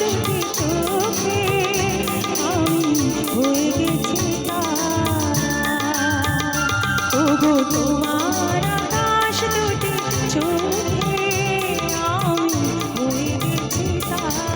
দুটি চোখে আমি হয়ে গেছি তারা। ওগো তোমার আকাশ দুটি চোখে আমি হয়ে গেছি তারা।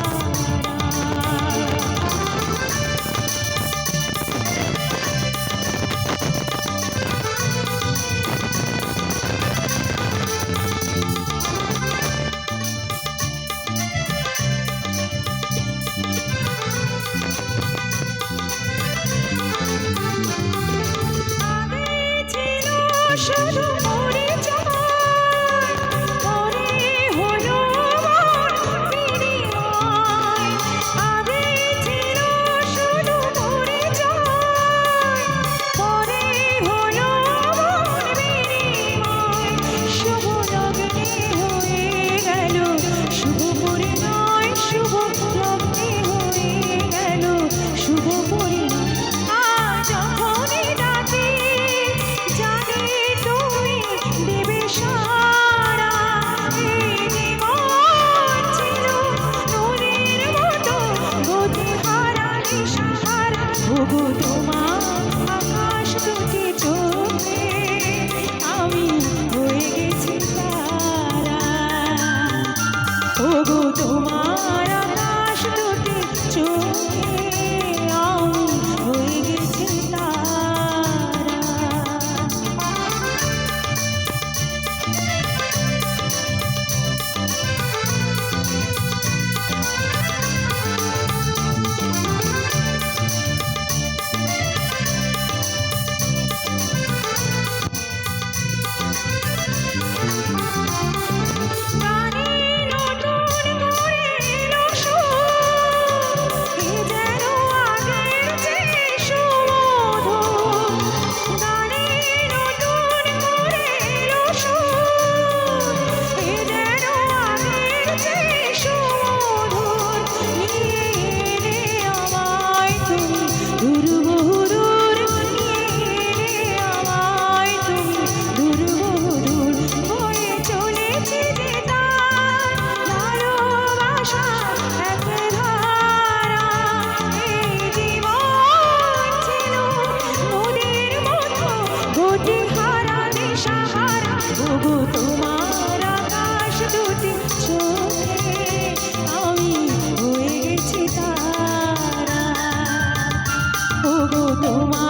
শুধু পরিচয়, পরে হলো মন বিনিময়। আগে ছিল শুধু পরিচয়, পরে হলো মন বিনিময়। শুভ লগ্নে হয়ে গেল শুভ পরিণয়, শুভ লগ্নে হয়ে গেল শুভ পরিণয়। আজ যখনই ডাকি জানি তুমি দেবে সাড়া। এই জীবন ছিল নদীর মতো গতিহারা দিশাহারা। ওগো তোমার আকাশ দুটি চোখে আমি হয়ে গেছি তারা। ওগো তোমার আকাশ দুটি চোখে আমি হয়ে গেছি তারা। গানে নতুন করে এলো সুর, এ যেন আগের চেয়ে সুমধুর। গানে নতুন করে এলো সুর, এ যেন আগের চেয়ে সুমধুর। নিয়ে এলে আমায় তুমি দূর বহুদূর, নিয়ে এলে আমায় তুমি দূর বহুদূর। বয়ে চলেছি যে তার ভালোবাসার এক ধারা। এই জীবন ছিল নদীর মতো গতিহারা দিশাহারা। ওগো তোমার আকাশ দুটি চোখে আমি হয়ে গেছি তারা। ওগো তোমার